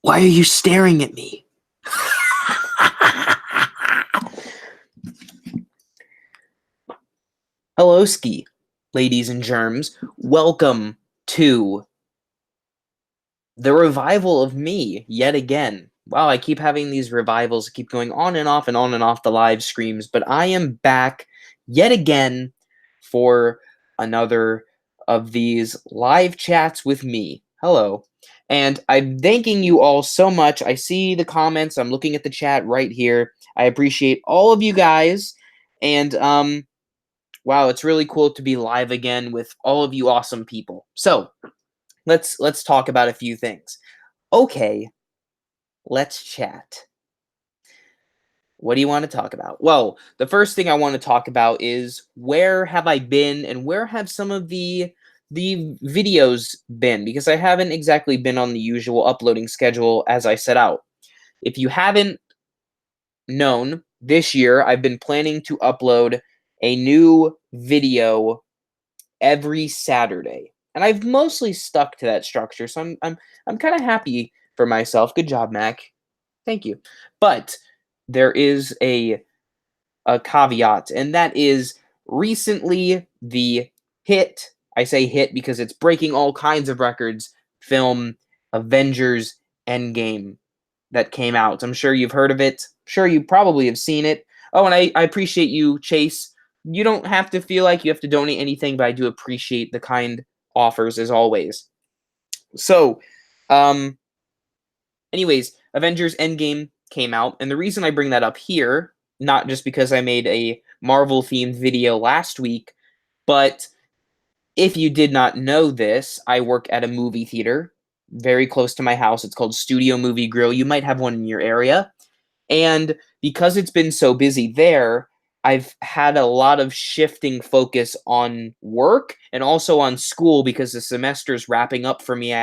Why are you staring at me? Hello, ski, ladies and germs. Welcome to the revival of me yet again. Wow, I keep having these revivals, keep going on and off and on and off the live streams, but I am back yet again for another of these live chats with me. Hello. And I'm thanking you all so much. I see the comments. I'm looking at the chat right here. I appreciate all of you guys. And wow, it's really cool to be live again with all of you awesome people. So, let's talk about a few things. Okay, let's chat. What do you want to talk about? Well, the first thing I want to talk about is where have I been and where have some of the videos been, because I haven't exactly been on the usual uploading schedule as I set out. If you haven't known, this year I've been planning to upload a new video every Saturday. And I've mostly stuck to that structure, so I'm kind of happy for myself. Good job, Mac. Thank you. But there is a caveat, and that is recently the hit, I say hit because it's breaking all kinds of records, film Avengers Endgame that came out. I'm sure you've heard of it. I'm sure you probably have seen it. Oh, and I appreciate you, Chase. You don't have to feel like you have to donate anything, but I do appreciate the kind offers as always. So, anyways, Avengers Endgame came out, and the reason I bring that up here, not just because I made a Marvel themed video last week, but if you did not know this, I work at a movie theater very close to my house. It's called Studio Movie Grill. You might have one in your area. And because it's been so busy there, I've had a lot of shifting focus on work and also on school because the semester's wrapping up for me.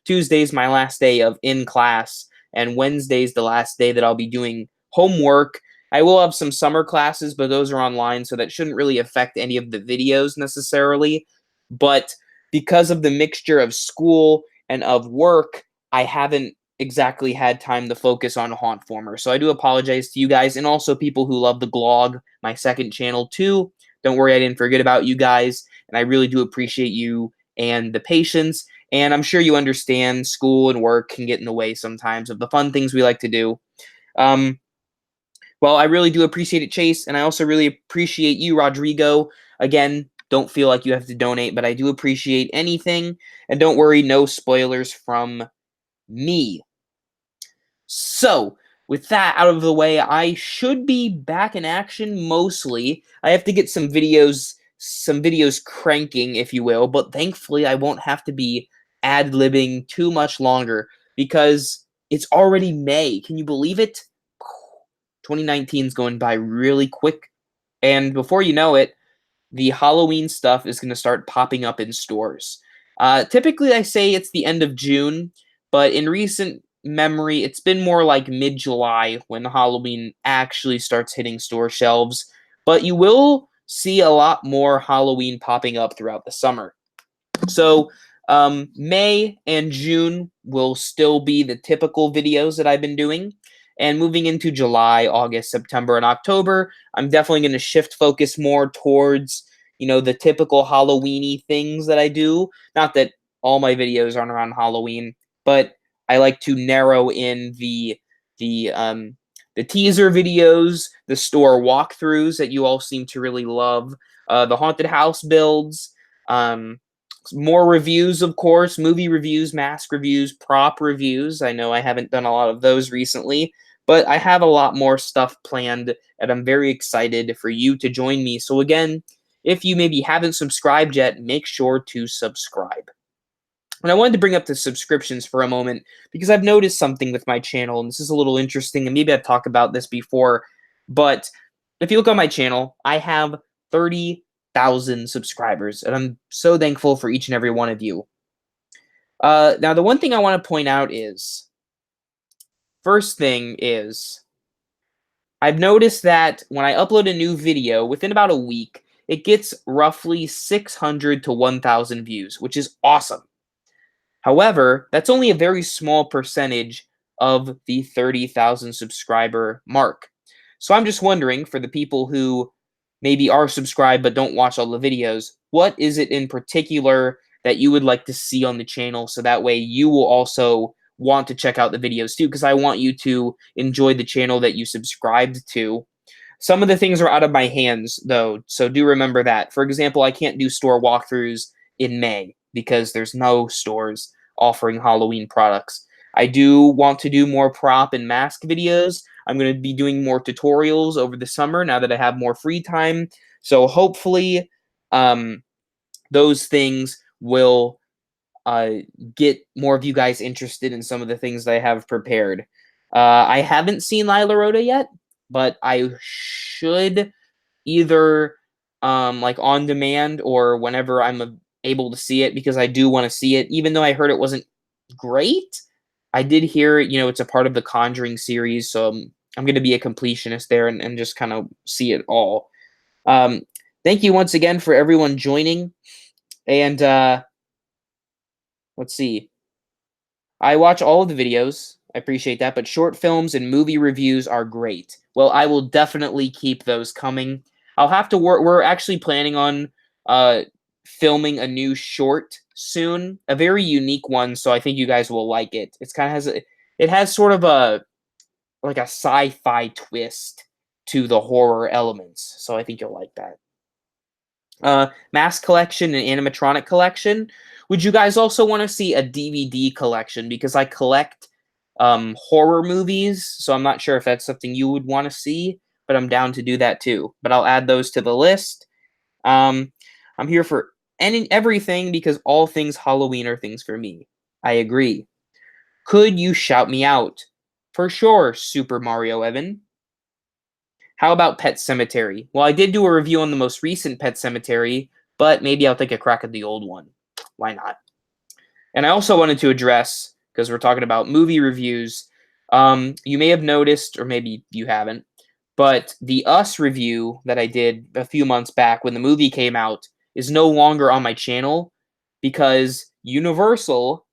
Tuesday's my last day of in class, and Wednesday's the last day that I'll be doing homework. I will have some summer classes, but those are online, so that shouldn't really affect any of the videos necessarily. But because of the mixture of school and of work, I haven't exactly had time to focus on hauntformer. So I do apologize to you guys, and also people who love the glog, my second channel too. Don't worry, I didn't forget about you guys, and I really do appreciate you and the patience. And I'm sure you understand school and work can get in the way sometimes of the fun things we like to do. Well, I really do appreciate it, Chase, and I also really appreciate you, Rodrigo. Again, don't feel like you have to donate, but I do appreciate anything. And don't worry, no spoilers from me. So, with that out of the way, I should be back in action mostly. I have to get some videos cranking, if you will, but thankfully I won't have to be ad-libbing too much longer because it's already May. Can you believe it? 2019 is going by really quick, and before you know it, the Halloween stuff is going to start popping up in stores. Typically, I say it's the end of June, but in recent memory, it's been more like mid-July when Halloween actually starts hitting store shelves. But you will see a lot more Halloween popping up throughout the summer. So May and June will still be the typical videos that I've been doing. And moving into July, August, September, and October, I'm definitely going to shift focus more towards, the typical Halloween-y things that I do. Not that all my videos aren't around Halloween, but I like to narrow in the teaser videos, the store walkthroughs that you all seem to really love, the haunted house builds, more reviews, of course, movie reviews, mask reviews, prop reviews. I know I haven't done a lot of those recently, but I have a lot more stuff planned, and I'm very excited for you to join me. So again, if you maybe haven't subscribed yet, make sure to subscribe. And I wanted to bring up the subscriptions for a moment because I've noticed something with my channel, and this is a little interesting, and maybe I've talked about this before, but if you look on my channel, I have 30,000 subscribers, and I'm so thankful for each and every one of you. Now, the one thing I want to point out is, first thing is, I've noticed that when I upload a new video, within about a week, it gets roughly 600 to 1,000 views, which is awesome. However, that's only a very small percentage of the 30,000 subscriber mark. So I'm just wondering, for the people who maybe are subscribed but don't watch all the videos, what is it in particular that you would like to see on the channel, so that way you will also want to check out the videos too, because I want you to enjoy the channel that you subscribed to. Some of the things are out of my hands, though, so do remember that. For example, I can't do store walkthroughs in May because there's no stores offering Halloween products. I do want to do more prop and mask videos. I'm going to be doing more tutorials over the summer now that I have more free time. So hopefully, um, those things will uh, get more of you guys interested in some of the things that I have prepared. I haven't seen Lila Rhoda yet, but I should either like on demand or whenever I'm able to see it, because I do want to see it. Even though I heard it wasn't great, I did hear, it's a part of the Conjuring series, so I'm going to be a completionist there and just kind of see it all. Um, Thank you once again for everyone joining. And let's see. I watch all of the videos. I appreciate that, but short films and movie reviews are great. Well, I will definitely keep those coming. I'll have to work. We're actually planning on uh, filming a new short soon, a very unique one. So I think you guys will like it. It's kind of it has sort of a like a sci-fi twist to the horror elements. So I think you'll like that. Mask collection and animatronic collection. Would you guys also want to see a DVD collection? Because I collect horror movies, so I'm not sure if that's something you would want to see, but I'm down to do that too. But I'll add those to the list. Um, I'm here for everything because all things Halloween are things for me. I agree. Could you shout me out? For sure, Super Mario Evan. How about Pet Cemetery? Well, I did do a review on the most recent Pet Cemetery, but maybe I'll take a crack at the old one. Why not? And I also wanted to address, because we're talking about movie reviews, you may have noticed, or maybe you haven't, but the Us review that I did a few months back when the movie came out is no longer on my channel because Universal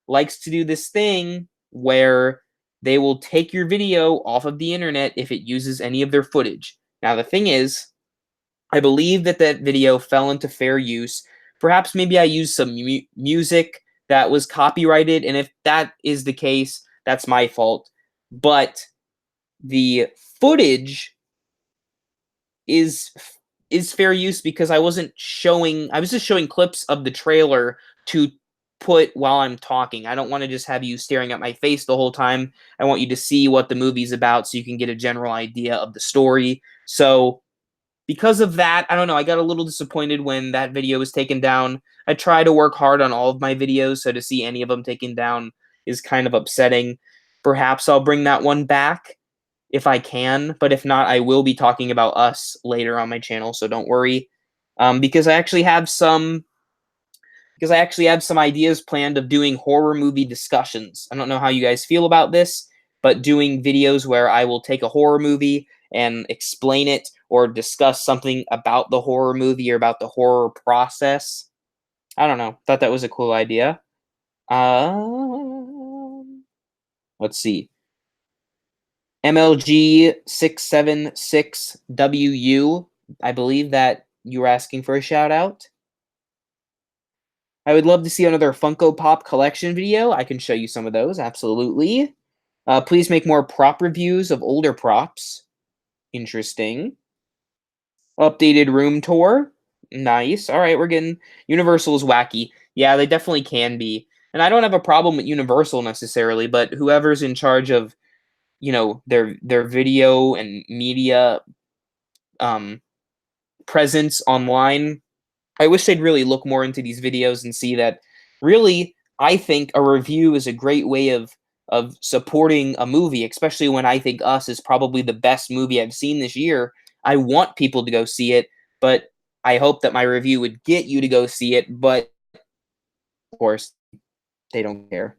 likes to do this thing where they will take your video off of the internet if it uses any of their footage. Now, the thing is, I believe that that video fell into fair use. Perhaps maybe I used some music that was copyrighted, and if that is the case, that's my fault. But the footage is is fair use because I wasn't showing I was just showing clips of the trailer to put while I'm talking. I don't want to just have you staring at my face the whole time. I want you to see what the movie's about so you can get a general idea of the story. So because of that, I don't know, I got a little disappointed when that video was taken down. I try to work hard on all of my videos, so to see any of them taken down is kind of upsetting. Perhaps I'll bring that one back if I can, but if not, I will be talking about Us later on my channel, so don't worry. Because I actually have some ideas planned of doing horror movie discussions. I don't know how you guys feel about this, but doing videos where I will take a horror movie and explain it or discuss something about the horror movie or about the horror process. I don't know. Thought that was a cool idea. Let's see. MLG676WU. I believe that you were asking for a shout out. I would love to see another Funko Pop collection video. I can show you some of those, absolutely. Please make more prop reviews of older props. Interesting. Updated room tour. Nice. All right, we're getting Universal is wacky. Yeah, they definitely can be. And I don't have a problem with Universal necessarily, but whoever's in charge of, their video and media um presence online, I wish they'd really look more into these videos and see that really, I think a review is a great way of supporting a movie, especially when I think Us is probably the best movie I've seen this year. I want people to go see it, but I hope that my review would get you to go see it, but of course, they don't care.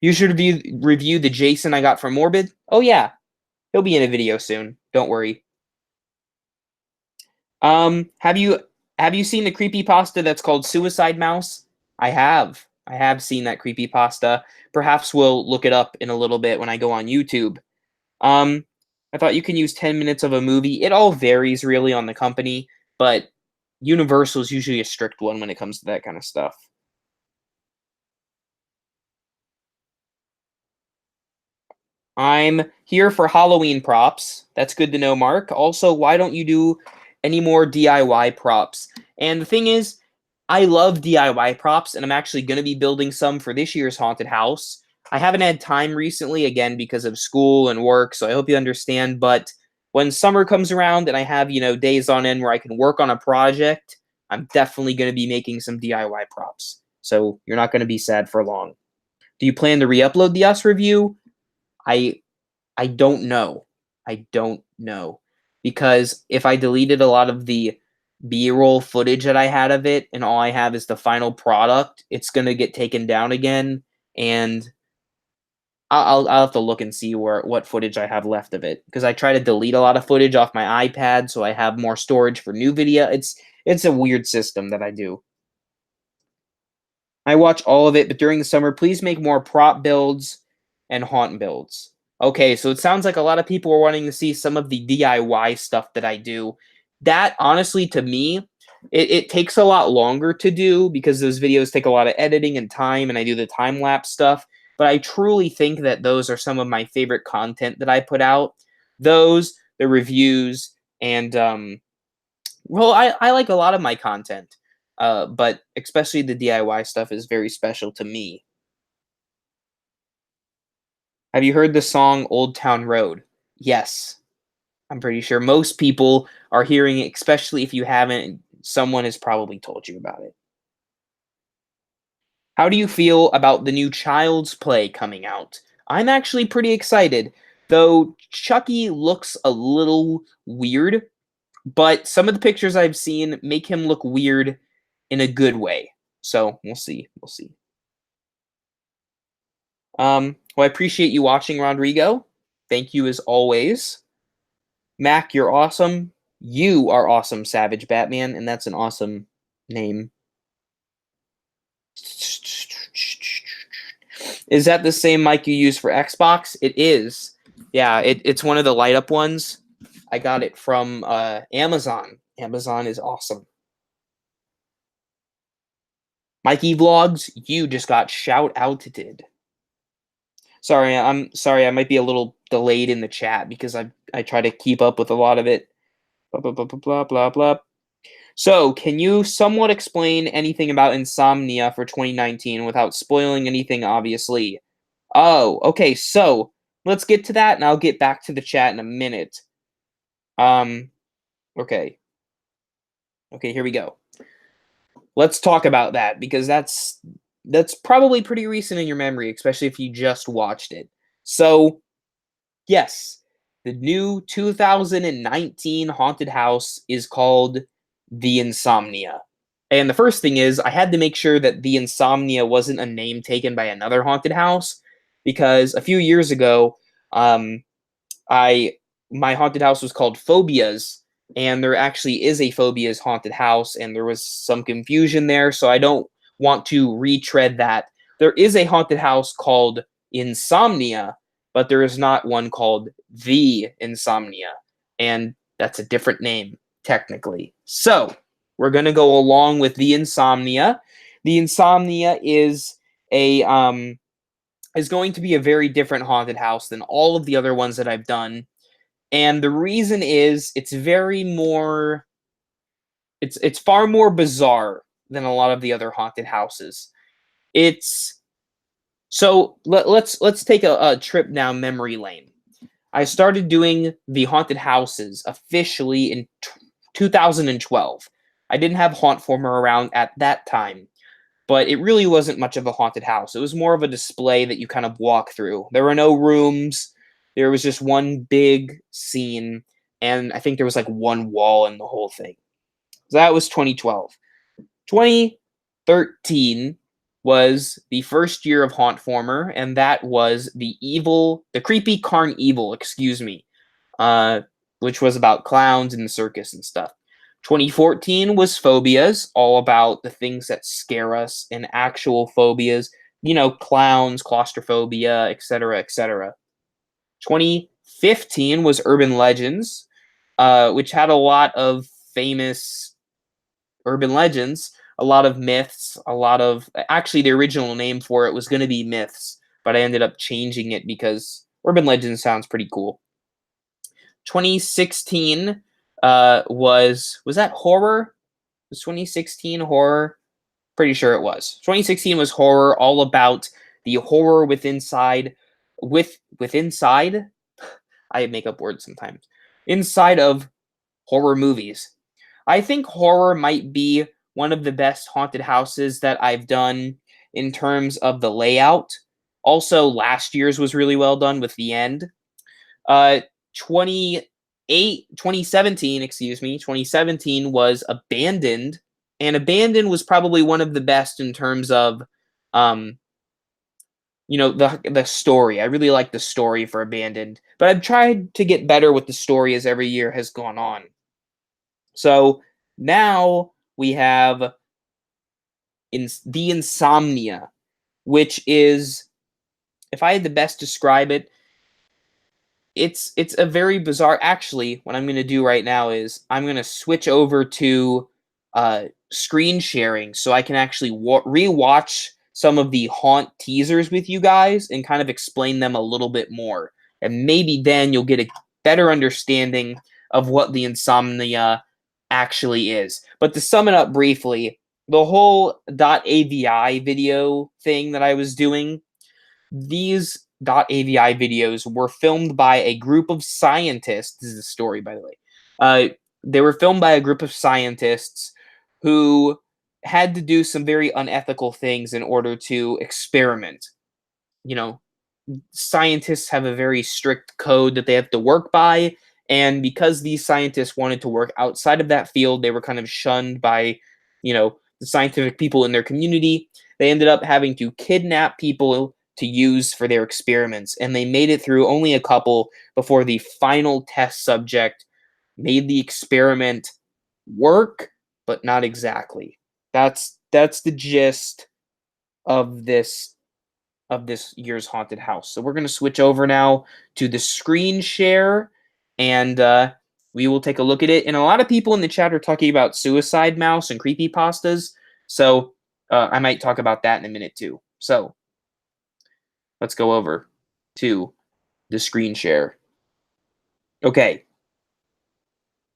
You should review the Jason I got from Morbid. Oh yeah, he'll be in a video soon. Don't worry. Have you seen the creepy pasta that's called Suicide Mouse? I have. I have seen that creepypasta. Perhaps we'll look it up in a little bit when I go on YouTube. Um, I thought you can use 10 minutes of a movie. It all varies really on the company, but Universal is usually a strict one when it comes to that kind of stuff. I'm here for Halloween props. That's good to know, Mark. Also, why don't you do any more DIY props? And the thing is, I love DIY props, and I'm actually going to be building some for this year's haunted house. I haven't had time recently, again, because of school and work, so I hope you understand. But when summer comes around and I have, days on end where I can work on a project, I'm definitely going to be making some DIY props. So you're not going to be sad for long. Do you plan to re-upload the Us review? I I don't know. I don't know. Because if I deleted a lot of the B-roll footage that I had of it and all I have is the final product, it's gonna get taken down again, and I'll have to look and see what footage I have left of it. Because I try to delete a lot of footage off my iPad so I have more storage for new video. It's a weird system that I do. I watch all of it, but during the summer, please make more prop builds and haunt builds. Okay, so it sounds like a lot of people are wanting to see some of the DIY stuff that I do. That, honestly, to me, it takes a lot longer to do because those videos take a lot of editing and time, and I do the time lapse stuff. But I truly think that those are some of my favorite content that I put out. Those, the reviews, and well, I like a lot of my content, but especially the DIY stuff is very special to me. Have you heard the song Old Town Road? Yes, I'm pretty sure most people are hearing it, especially if you haven't, someone has probably told you about it. How do you feel about the new Child's Play coming out? I'm actually pretty excited, though Chucky looks a little weird, but some of the pictures I've seen make him look weird in a good way. So we'll see. We'll see. Well, I appreciate you watching, Rodrigo. Thank you as always. Mac, you're awesome. You are awesome, Savage Batman, and that's an awesome name. Is that the same mic you use for Xbox? It is. Yeah, it's one of the light up ones. I got it from Amazon. Amazon is awesome. Mikey Vlogs, you just got shout outed. Sorry, I'm sorry. I might be a little delayed in the chat because I try to keep up with a lot of it. Blah blah blah blah blah blah blah. So, can you somewhat explain anything about Insomnia for 2019 without spoiling anything, obviously? Oh, okay. So let's get to that, and I'll get back to the chat in a minute. Um, okay, okay. Here we go. Let's talk about that because that's probably pretty recent in your memory, especially if you just watched it. So, yes, the new 2019 haunted house is called The Insomnia. And the first thing is, I had to make sure that The Insomnia wasn't a name taken by another haunted house because a few years ago, um, I my haunted house was called Phobias, and there actually is a Phobias haunted house, and there was some confusion there, so I don't want to retread that. There is a haunted house called Insomnia, but there is not one called The Insomnia, and that's a different name technically. So we're gonna go along with The Insomnia. The Insomnia is going to be a very different haunted house than all of the other ones that I've done. And the reason is it's far more bizarre than a lot of the other haunted houses. It's so let's take a trip down memory lane. I started doing the haunted houses officially in 2012. I didn't have hauntformer around at that time, but it really wasn't much of a haunted house. It was more of a display that you kind of walk through. There were no rooms. There was just one big scene, and I think there was like one wall in the whole thing. So that was 2012. 2013 was the first year of Hauntformer, and that was the creepy Carn Evil, excuse me, uh, which was about clowns and the circus and stuff. 2014 was phobias, all about the things that scare us and actual phobias, clowns, claustrophobia, etc., etc. 2015 was urban legends, which had a lot of famous urban legends, a lot of myths, actually, the original name for it was going to be myths, but I ended up changing it because urban legends sounds pretty cool. 2016 was that horror? Was 2016 horror? Pretty sure it was. 2016 was horror, all about the horror with inside. I make up words sometimes. Inside of horror movies. I think horror might be one of the best haunted houses that I've done in terms of the layout. Also, last year's was really well done with the end. Uh, 2017, excuse me, 2017 was Abandoned, and Abandoned was probably one of the best in terms of, um, the story. I really like the story for Abandoned, but I've tried to get better with the story as every year has gone on. So now we have the Insomnia, which is, if I had to best describe it, it's a very bizarre. Actually, what I'm going to do right now is I'm going to switch over to screen sharing so I can actually rewatch some of the haunt teasers with you guys and kind of explain them a little bit more, and maybe then you'll get a better understanding of what the Insomnia actually is. But to sum it up briefly, the whole .avi video thing that I was doing, these .avi videos were filmed by a group of scientists. This is a story, by the way. They were filmed by a group of scientists who had to do some very unethical things in order to experiment. You know, Scientists have a very strict code that they have to work by, and because these scientists wanted to work outside of that field, they were kind of shunned by, the scientific people in their community. They ended up having to kidnap people to use for their experiments, and they made it through only a couple before the final test subject made the experiment work, but not exactly. That's the gist of this year's haunted house. So we're going to switch over now to the screen share, and we will take a look at it. And a lot of people in the chat are talking about Suicide Mouse and creepy pastas, so I might talk about that in a minute too. So let's go over to the screen share. Okay,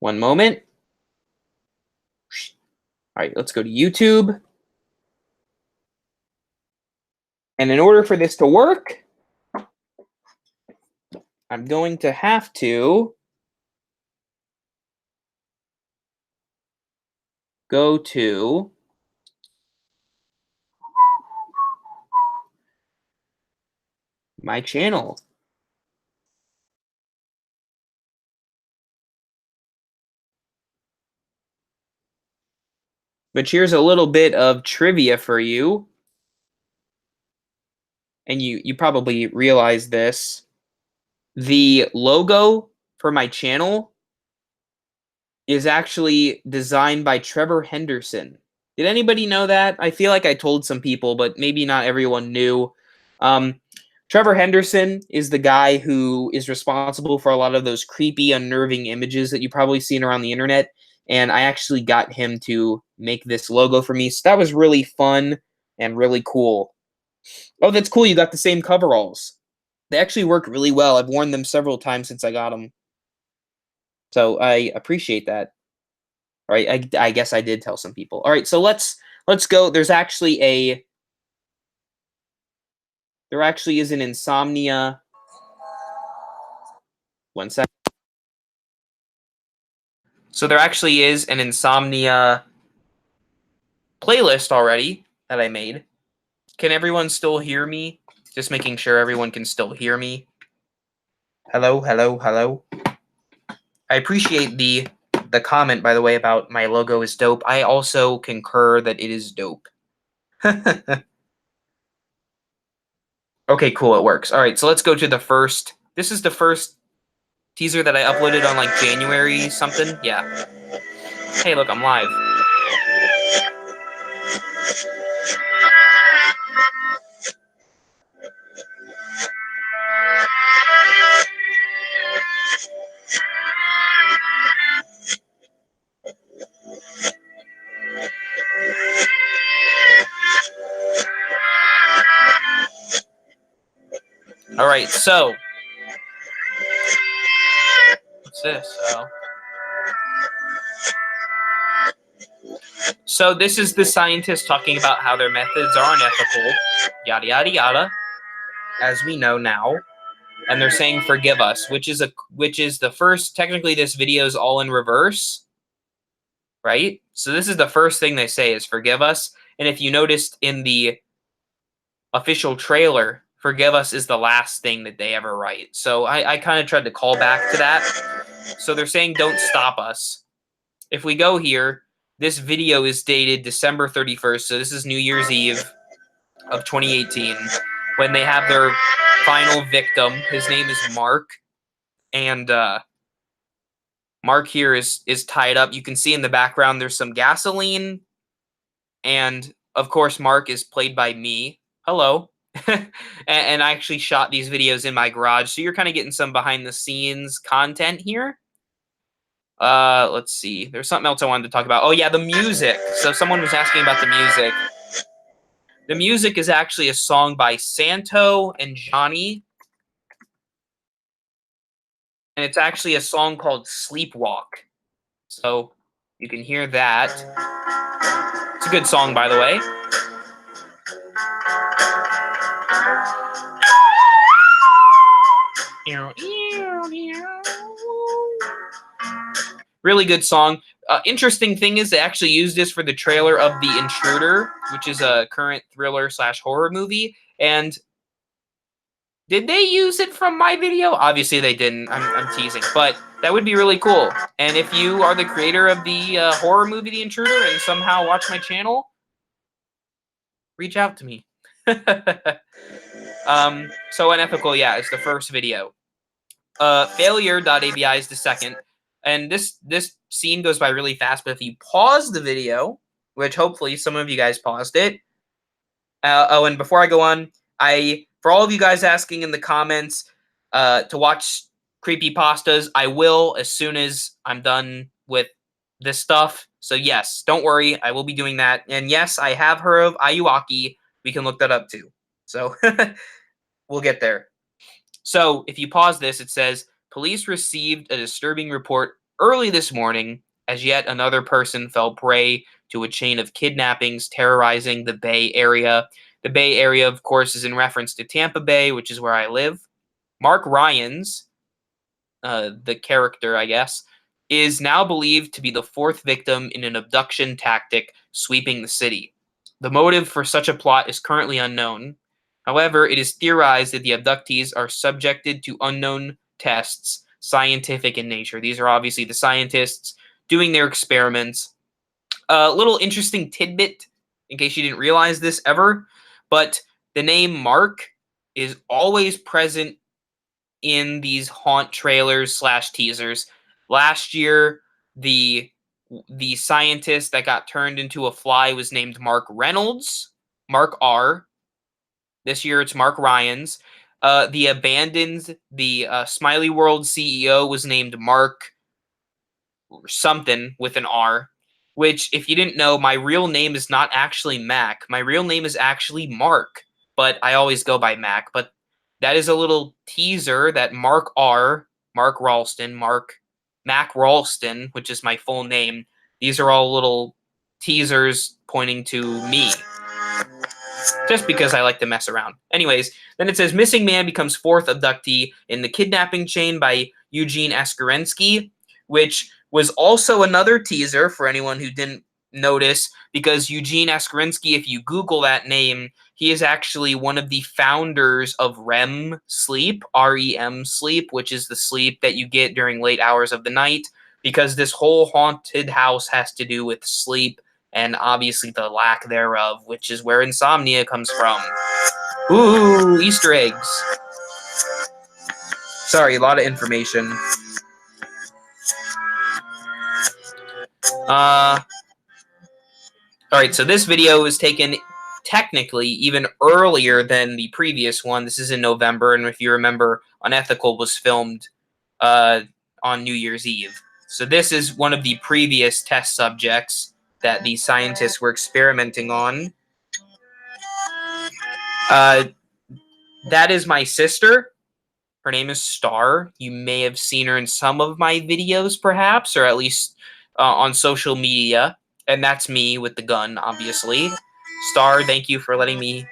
one moment. All right, let's go to YouTube. And in order for this to work, I'm going to have to go to my channel. But here's a little bit of trivia for you. And you probably realize this. The logo for my channel is actually designed by Trevor Henderson. Did anybody know that? I feel like I told some people, but maybe not everyone knew. Trevor Henderson is the guy who is responsible for a lot of those creepy, unnerving images that you've probably seen around the internet. And I actually got him to make this logo for me. So that was really fun and really cool. Oh, that's cool. You got the same coveralls. They actually work really well. I've worn them several times since I got them. So I appreciate that. All right, I guess I did tell some people. All right, so let's go. There actually is an Insomnia. One sec. So there actually is an Insomnia playlist already that I made. Can everyone still hear me? Just making sure everyone can still hear me. Hello, hello, hello. I appreciate the comment, by the way, about my logo is dope. I also concur that it is dope. Okay, cool. It works. All right, so let's go to the first. This is the first teaser that I uploaded on like January something. Yeah. Hey, look, I'm live. All right, so what's this? Oh. So this is the scientists talking about how their methods are unethical, yada yada yada, as we know now. And they're saying forgive us, which is the first. Technically, this video is all in reverse, right? So this is the first thing they say is forgive us. And if you noticed in the official trailer, forgive us is the last thing that they ever write. So I kind of tried to call back to that. So they're saying don't stop us. If we go here, this video is dated December 31st. So this is New Year's Eve of 2018 when they have their final victim. His name is Mark. And Mark here is tied up. You can see in the background there's some gasoline. And, of course, Mark is played by me. Hello. and I actually shot these videos in my garage. So you're kind of getting some behind-the-scenes content here. Let's see. There's something else I wanted to talk about. Oh, yeah, the music. So someone was asking about the music. The music is actually a song by Santo and Johnny. And it's actually a song called Sleepwalk. So you can hear that. It's a good song, by the way. Really good song. Interesting thing is they actually used this for the trailer of The Intruder, which is a current thriller / horror movie. And did they use it from my video? Obviously they didn't. I'm teasing. But that would be really cool. And if you are the creator of the horror movie The Intruder and somehow watch my channel, reach out to me. So unethical, yeah, it's the first video. Failure.avi is the second. And this scene goes by really fast, but if you pause the video, which hopefully some of you guys paused it. And before I go on, for all of you guys asking in the comments to watch creepypastas, I will as soon as I'm done with this stuff. So yes, don't worry, I will be doing that. And yes, I have heard of Ayuaki. We can look that up too. So we'll get there. So if you pause this, it says, police received a disturbing report early this morning as yet another person fell prey to a chain of kidnappings terrorizing the Bay Area. The Bay Area, of course, is in reference to Tampa Bay, which is where I live. Mark Ryans, the character, I guess, is now believed to be the fourth victim in an abduction tactic sweeping the city. The motive for such a plot is currently unknown. However, it is theorized that the abductees are subjected to unknown tests, scientific in nature. These are obviously the scientists doing their experiments. A little interesting tidbit, in case you didn't realize this ever, but the name Mark is always present in these haunt trailers / teasers. Last year, the scientist that got turned into a fly was named Mark Reynolds, Mark R. This year it's Mark Ryans. The Smiley World CEO was named Mark something with an R, which, if you didn't know, my real name is not actually Mac. My real name is actually Mark, but I always go by Mac. But that is a little teaser that Mark R, Mark Ralston, Mac Ralston, which is my full name. These are all little teasers pointing to me. Just because I like to mess around. Anyways, then it says, missing man becomes fourth abductee in the kidnapping chain by Eugene Askerensky, which was also another teaser for anyone who didn't notice, because Eugene Askerensky, if you Google that name, he is actually one of the founders of REM sleep, REM sleep, which is the sleep that you get during late hours of the night, because this whole haunted house has to do with sleep and obviously the lack thereof, which is where insomnia comes from. Ooh, Easter eggs. Sorry, a lot of information. Alright, so this video was taken technically even earlier than the previous one. This is in November, and if you remember, Unethical was filmed on New Year's Eve. So this is one of the previous test subjects that the scientists were experimenting on. That is my sister. Her name is Star. You may have seen her in some of my videos, perhaps, or at least on social media. And that's me with the gun, obviously. Star, thank you for letting me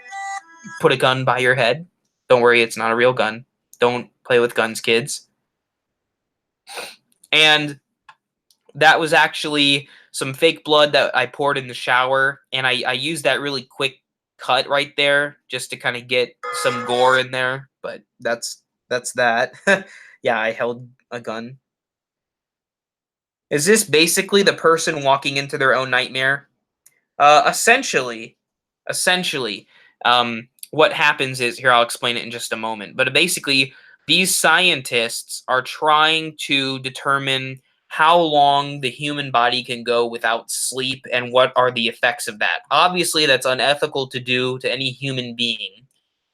put a gun by your head. Don't worry, it's not a real gun. Don't play with guns, kids. And that was actually some fake blood that I poured in the shower. And I used that really quick cut right there just to kind of get some gore in there. But that's that. Yeah, I held a gun. Is this basically the person walking into their own nightmare? Essentially, essentially, what happens is here. I'll explain it in just a moment. But basically, these scientists are trying to determine how long the human body can go without sleep and what are the effects of that. Obviously, that's unethical to do to any human being.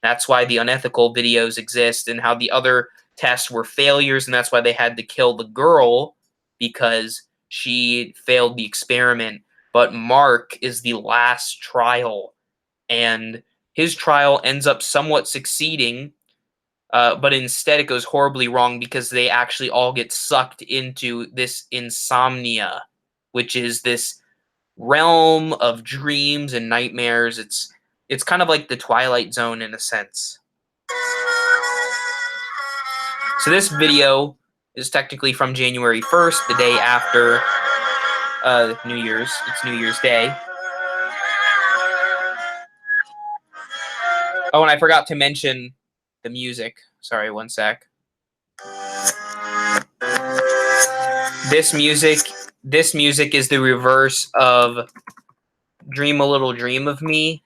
That's why the unethical videos exist and how the other tests were failures, and that's why they had to kill the girl because she failed the experiment. But Mark is the last trial, and his trial ends up somewhat succeeding, but instead it goes horribly wrong because they actually all get sucked into this insomnia, which is this realm of dreams and nightmares. It's kind of like the Twilight Zone in a sense. So this video is technically from January 1st, the day after New Year's. It's New Year's Day. Oh, and I forgot to mention the music. Sorry, one sec. This music is the reverse of Dream a Little Dream of Me.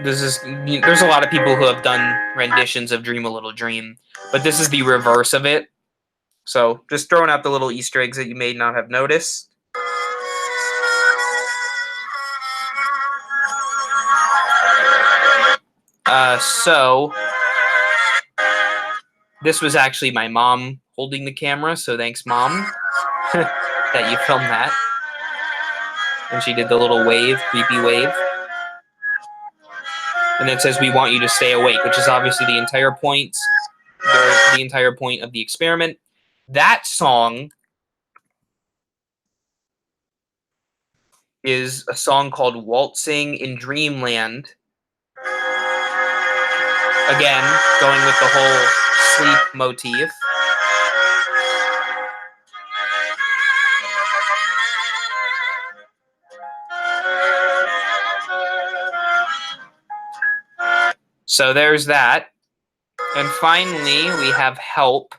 There's a lot of people who have done renditions of Dream a Little Dream, but this is the reverse of it. So just throwing out the little Easter eggs that you may not have noticed. So this was actually my mom holding the camera, so thanks, Mom, that you filmed that. And she did the little wave, creepy wave. And it says, "We want you to stay awake," which is obviously the entire point of the experiment. That song is a song called "Waltzing in Dreamland." Again, going with the whole sleep motif. So there's that. And finally, we have Help,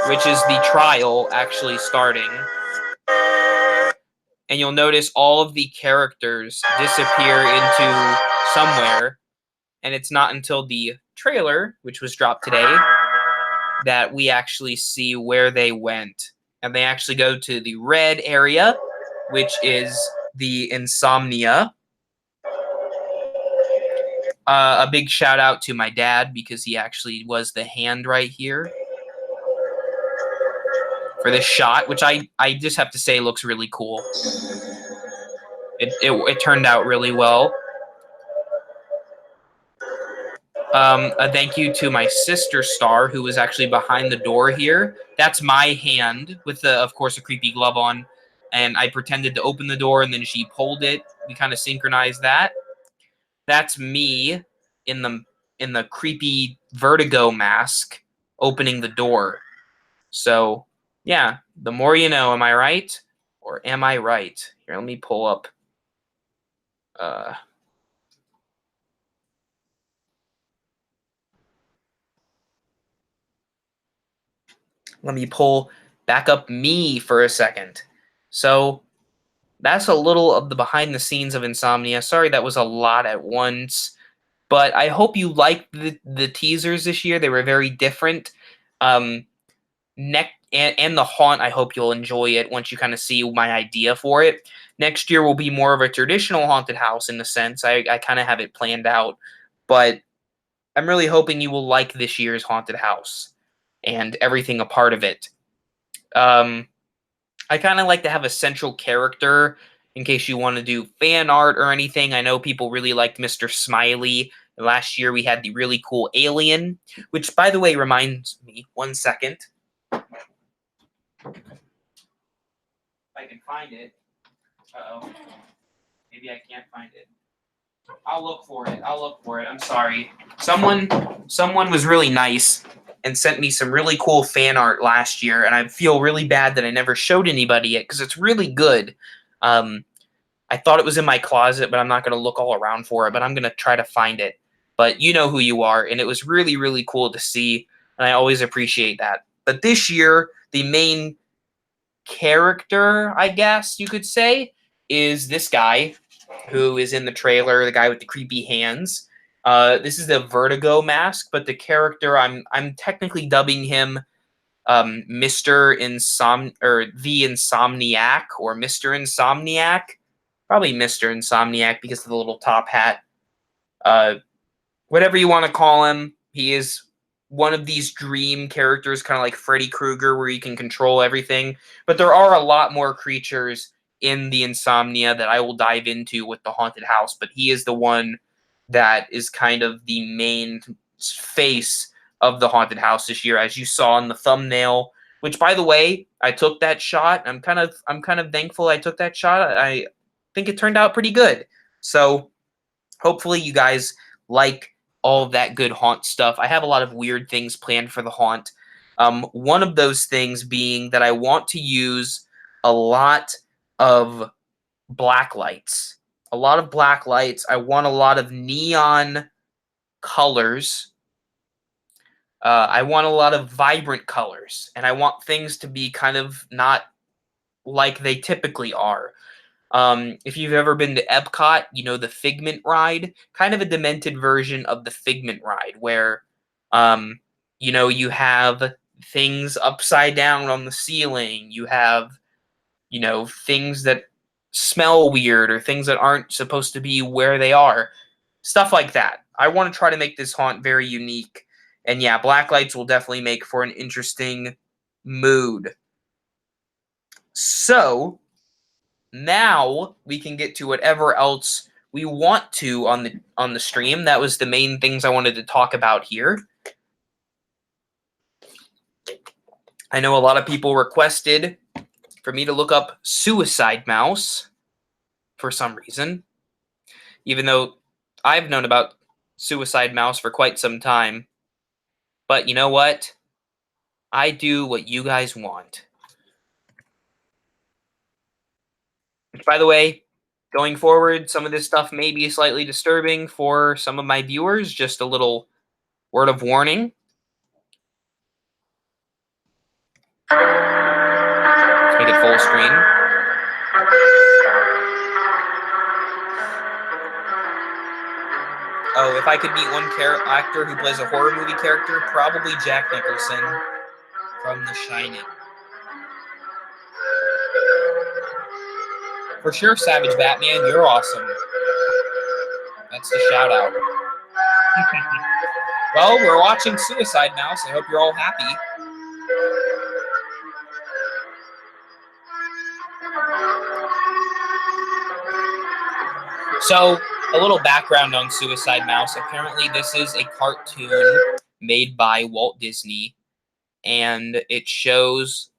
which is the trial actually starting. And you'll notice all of the characters disappear into somewhere. And it's not until the trailer, which was dropped today, that we actually see where they went. And they actually go to the red area, which is the insomnia. A big shout out to my dad because he actually was the hand right here for this shot, which I just have to say looks really cool. It turned out really well. A thank you to my sister Star, who was actually behind the door here. That's my hand with, of course, a creepy glove on. And I pretended to open the door, and then she pulled it. We kind of synchronized that. That's me in the creepy vertigo mask opening the door. So, yeah, the more you know. Am I right? Or am I right? Here, let me pull up. Let me pull back up me for a second. So, that's a little of the behind the scenes of insomnia. Sorry that was a lot at once, But I hope you liked the teasers this year. They were very different. And the haunt, I hope you'll enjoy it once you kind of see my idea for it. Next year will be more of a traditional haunted house in a sense. I kind of have it planned out, but I'm really hoping you will like this year's haunted house and everything a part of it. I kind of like to have a central character in case you want to do fan art or anything. I know people really liked Mr. Smiley. Last year we had the really cool alien, which, by the way, reminds me, 1 second. If I can find it. Uh-oh. Maybe I can't find it. I'll look for it. I'm sorry. Someone was really nice and sent me some really cool fan art last year, and I feel really bad that I never showed anybody it because it's really good. I thought it was in my closet, but I'm not going to look all around for it, but I'm going to try to find it. But you know who you are, and it was really, really cool to see, and I always appreciate that. But this year, the main character, I guess you could say, is this guy who is in the trailer, the guy with the creepy hands. This is the Vertigo mask, but the character I'm technically dubbing him Mr. The Insomniac or Mr. Insomniac. Probably Mr. Insomniac because of the little top hat. Whatever you want to call him, he is one of these dream characters, kind of like Freddy Krueger, where you can control everything. But there are a lot more creatures in the Insomnia that I will dive into with the haunted house. But he is the one that is kind of the main face of the haunted house this year, as you saw in the thumbnail. Which, by the way, I took that shot. I'm kind of thankful I took that shot. I think it turned out pretty good. So hopefully you guys like all of that good haunt stuff. I have a lot of weird things planned for the haunt. One of those things being that I want to use a lot of black lights. A lot of black lights. I want a lot of neon colors. I want a lot of vibrant colors. And I want things to be kind of not like they typically are. If you've ever been to Epcot, you know the Figment ride, kind of a demented version of the Figment ride, where, you have things upside down on the ceiling. You have, things that smell weird or things that aren't supposed to be where they are. Stuff like that. I want to try to make this haunt very unique. And yeah, black lights will definitely make for an interesting mood. So now we can get to whatever else we want to on the stream. That was the main things I wanted to talk about here. I know a lot of people requested for me to look up Suicide Mouse for some reason, even though I've known about Suicide Mouse for quite some time. But you know what? I do what you guys want. Which, by the way, going forward, some of this stuff may be slightly disturbing for some of my viewers. Just a little word of warning. Let's make it full screen. Oh, if I could meet one actor who plays a horror movie character, probably Jack Nicholson from The Shining. For sure, Savage Batman, you're awesome. That's the shout out. Well, we're watching Suicide Mouse. I hope you're all happy. So, a little background on Suicide Mouse. Apparently, this is a cartoon made by Walt Disney, and it shows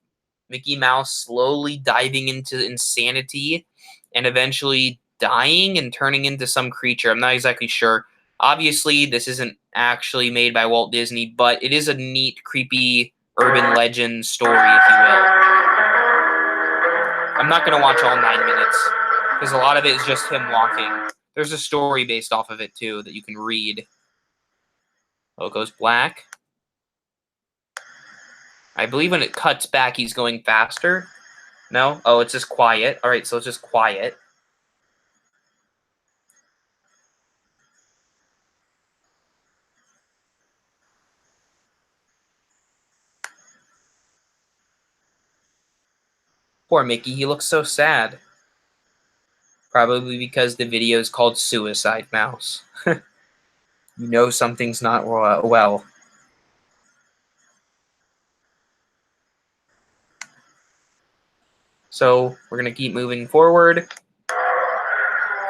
Mickey Mouse slowly diving into insanity and eventually dying and turning into some creature. I'm not exactly sure. Obviously, this isn't actually made by Walt Disney, but it is a neat, creepy urban legend story, if you will. I'm not going to watch all 9 minutes because a lot of it is just him walking. There's a story based off of it, too, that you can read. Oh, it goes black. I believe when it cuts back, he's going faster. No? Oh, it's just quiet. All right, so it's just quiet. Poor Mickey, he looks so sad. Probably because the video is called Suicide Mouse. You know something's not well. So we're going to keep moving forward.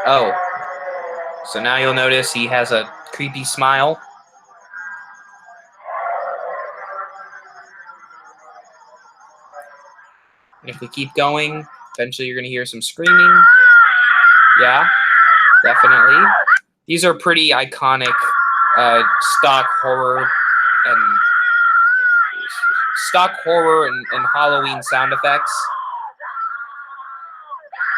Oh. So now you'll notice he has a creepy smile. And if we keep going, eventually you're going to hear some screaming. Yeah, definitely. These are pretty iconic stock horror and Halloween sound effects.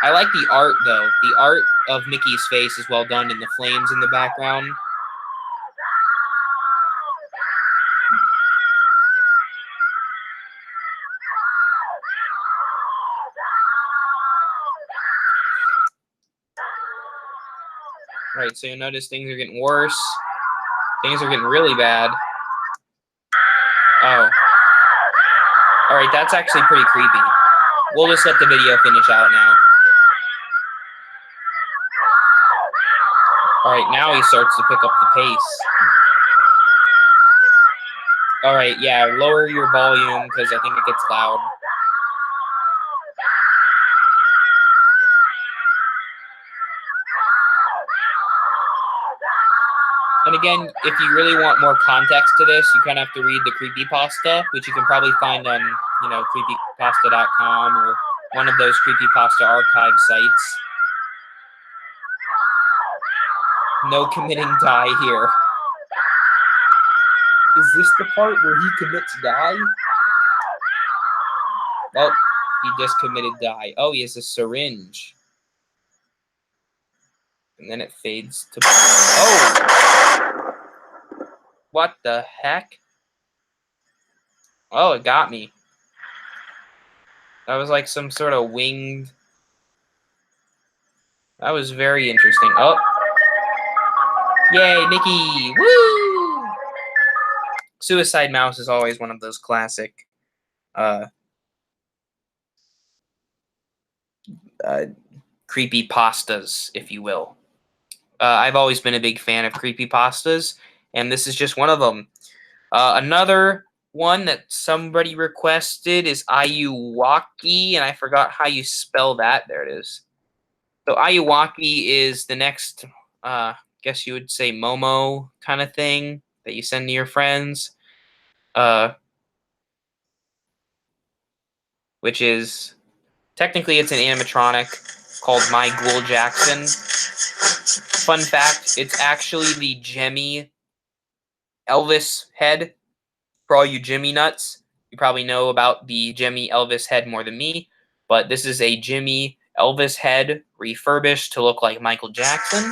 I like the art, though. The art of Mickey's face is well done, and the flames in the background. Right, so you'll notice things are getting worse. Things are getting really bad. Oh. Alright, that's actually pretty creepy. We'll just let the video finish out now. Alright, now he starts to pick up the pace. Alright, yeah, lower your volume because I think it gets loud. And again, if you really want more context to this, you kind of have to read the creepypasta, which you can probably find on, creepypasta.com or one of those creepypasta archive sites. No committing die here. Is this the part where he commits die? Oh, he just committed die. Oh, he has a syringe. And then it fades to... Oh! What the heck? Oh, it got me. That was like some sort of winged... That was very interesting. Oh! Yay, Mickey! Woo! Suicide Mouse is always one of those classic creepy pastas, if you will. I've always been a big fan of creepy pastas, and this is just one of them. Another one that somebody requested is Ayuwaki, and I forgot how you spell that. There it is. So Ayuwaki is the next, guess you would say Momo kind of thing that you send to your friends, which is technically it's an animatronic called My Ghoul Jackson. Fun fact, it's actually the Jimmy Elvis head. For all you Jimmy nuts, you probably know about the Jimmy Elvis head more than me, but this is a Jimmy Elvis head refurbished to look like Michael Jackson.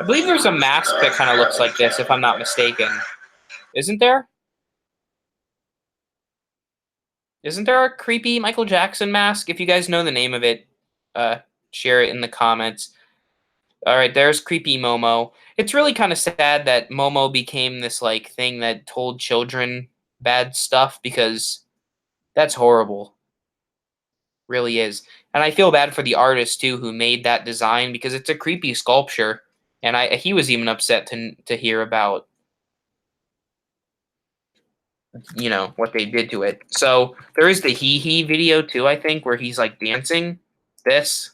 I believe there's a mask that kind of looks like this, if I'm not mistaken. Isn't there? Isn't there a creepy Michael Jackson mask? If you guys know the name of it, share it in the comments. All right, there's creepy Momo. It's really kind of sad that Momo became this like thing that told children bad stuff because that's horrible. Really is. And I feel bad for the artist too who made that design because it's a creepy sculpture. And he was even upset to hear about what they did to it. So there is the Hee Hee video too, I think, where he's like dancing. This.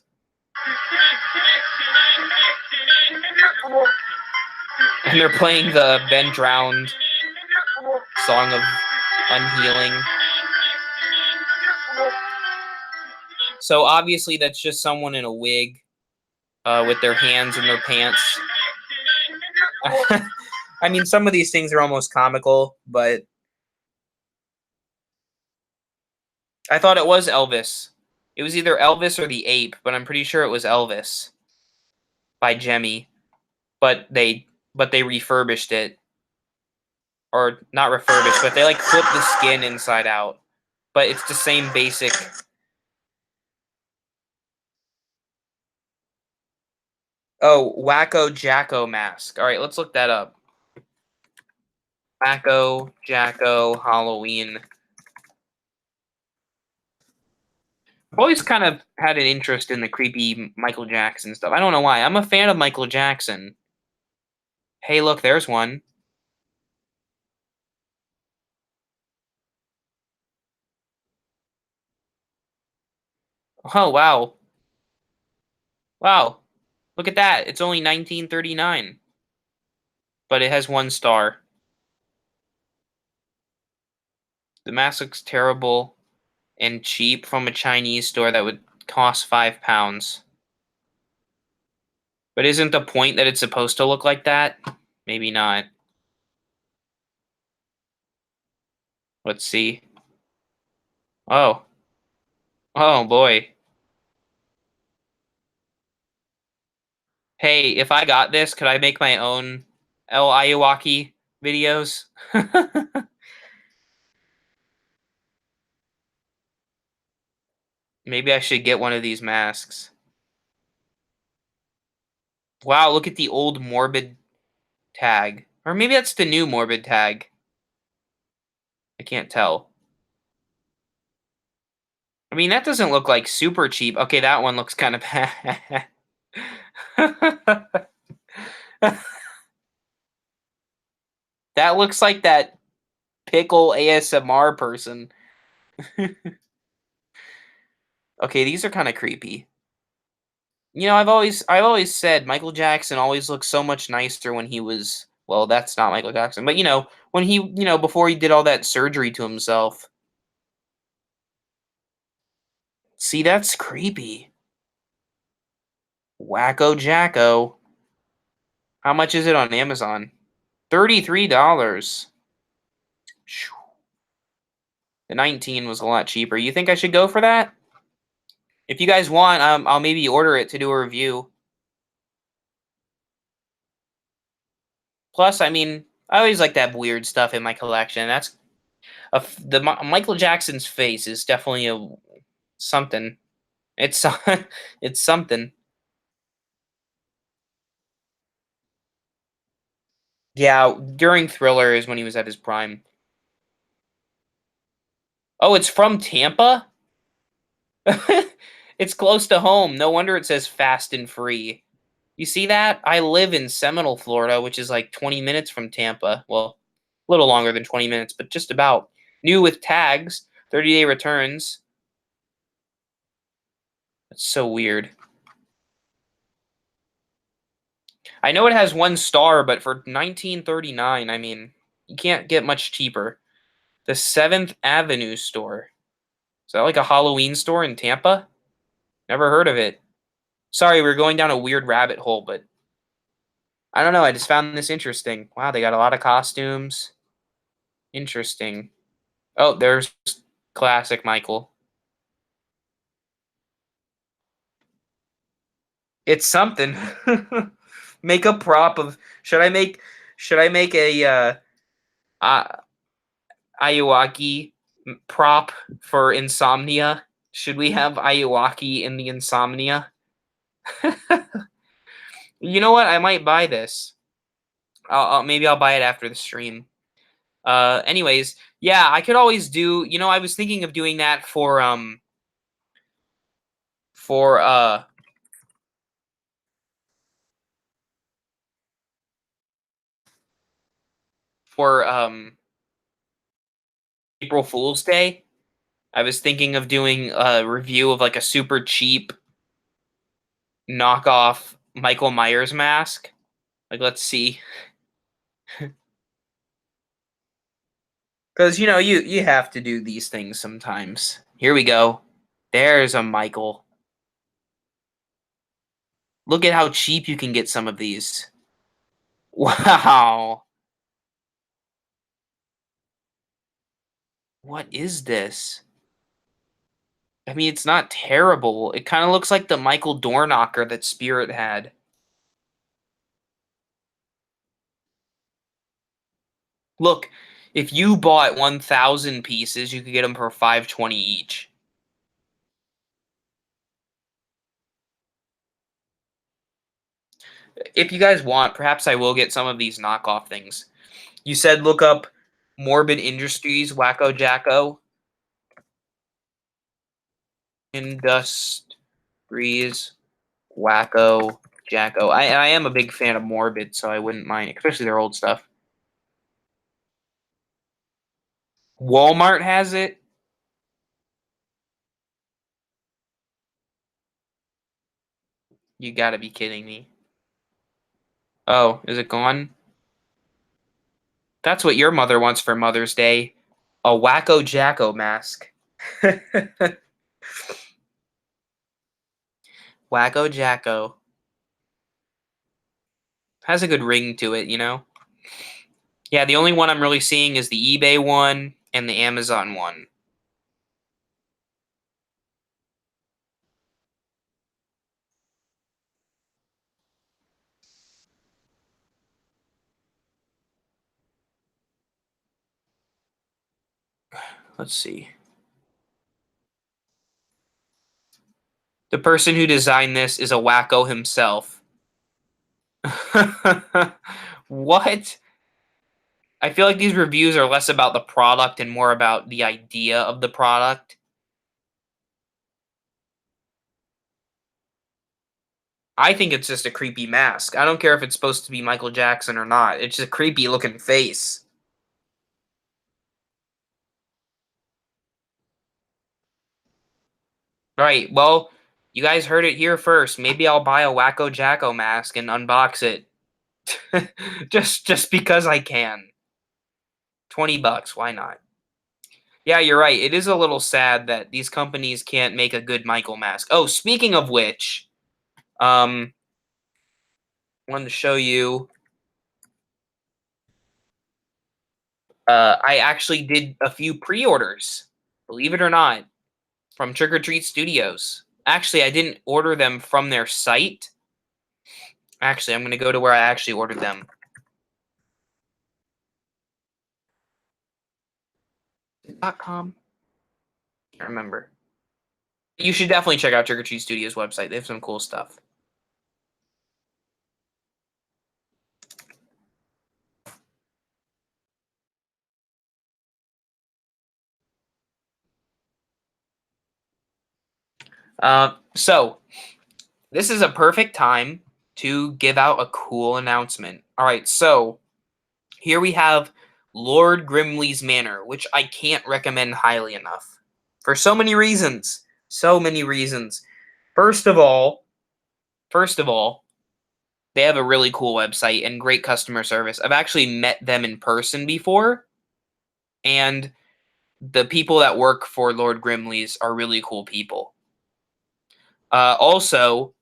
And they're playing the Ben Drowned song of unhealing. So obviously that's just someone in a wig with their hands in their pants. I mean, some of these things are almost comical, but I thought it was Elvis. It was either Elvis or the Ape, but I'm pretty sure it was Elvis by Jemmy. But they refurbished it. Or not refurbished, but they like flipped the skin inside out. But it's the same basic Oh, Wacko Jacko mask. All right, let's look that up. Wacko Jacko Halloween. I've always kind of had an interest in the creepy Michael Jackson stuff. I don't know why. I'm a fan of Michael Jackson. Hey, look, there's one. Oh, wow. Wow. Look at that. It's only 1939, but it has 1 star. The mask looks terrible and cheap from a Chinese store that would cost £5. But isn't the point that it's supposed to look like that? Maybe not. Let's see. Oh. Oh, boy. Hey, if I got this, could I make my own El Ayawaki videos? Maybe I should get one of these masks. Wow, look at the old morbid tag. Or maybe that's the new morbid tag. I can't tell. I mean, that doesn't look like super cheap. Okay, that one looks kind of bad. That looks like that pickle ASMR person. Okay, these are kind of creepy. You know, I've always said Michael Jackson always looked so much nicer when he was, well, that's not Michael Jackson, but when he, before he did all that surgery to himself. See, that's creepy. Wacko Jacko. How much is it on Amazon? $33. The 19 was a lot cheaper. You think I should go for that? If you guys want, I'll maybe order it to do a review. Plus, I mean, I always like to have weird stuff in my collection. That's Michael Jackson's face is definitely something. It's it's something. Yeah, during Thriller is when he was at his prime. Oh, it's from Tampa? It's close to home. No wonder it says fast and free. You see that? I live in Seminole, Florida, which is like 20 minutes from Tampa. Well, a little longer than 20 minutes, but just about. New with tags, 30-day returns. That's so weird. I know it has 1 star, but for 1939, I mean, you can't get much cheaper. The 7th Avenue store. Is that like a Halloween store in Tampa? Never heard of it. Sorry, we're going down a weird rabbit hole, but I don't know. I just found this interesting. Wow, they got a lot of costumes. Interesting. Oh, there's classic Michael. It's something. Make a prop of. Should I make a uh Ayawaki prop for insomnia? Should we have Ayawaki in the insomnia? You know what? I might buy this. Maybe I'll buy it after the stream. Anyways, yeah, I could always do. I was thinking of doing that for for April Fool's Day. I was thinking of doing a review of like a super cheap knockoff Michael Myers mask. Like, let's see, because you have to do these things sometimes. Here we go. There's a Michael. Look at how cheap you can get some of these. Wow. What is this? I mean, it's not terrible. It kind of looks like the Michael Doorknocker that Spirit had. Look, if you bought 1,000 pieces, you could get them for 520 each. If you guys want, perhaps I will get some of these knockoff things. You said look up Morbid Industries Wacko Jacko. Industries Wacko Jacko. I am a big fan of Morbid, so I wouldn't mind, especially their old stuff. Walmart has it. You gotta be kidding me. Oh, is it gone? That's what your mother wants for Mother's Day. A Wacko Jacko mask. Wacko Jacko. Has a good ring to it, you know? Yeah, the only one I'm really seeing is the eBay one and the Amazon one. Let's see. The person who designed this is a wacko himself. What? I feel like these reviews are less about the product and more about the idea of the product. I think it's just a creepy mask. I don't care if it's supposed to be Michael Jackson or not. It's just a creepy looking face. Right, well, you guys heard it here first. Maybe I'll buy a Wacko Jacko mask and unbox it. just because I can. $20, why not? Yeah, you're right. It is a little sad that these companies can't make a good Michael mask. Oh, speaking of which, I wanted to show you. I actually did a few pre-orders, believe it or not, from Trick or Treat Studios. Actually, I didn't order them from their site. Actually, I'm going to go to where I actually ordered them. .com? Can't remember. You should definitely check out Trick or Treat Studios website. They have some cool stuff. So this is a perfect time to give out a cool announcement. All right, so here we have Lord Grimley's Manor, which I can't recommend highly enough for so many reasons. So many reasons. First of all, they have a really cool website and great customer service. I've actually met them in person before, and the people that work for Lord Grimley's are really cool people. Also,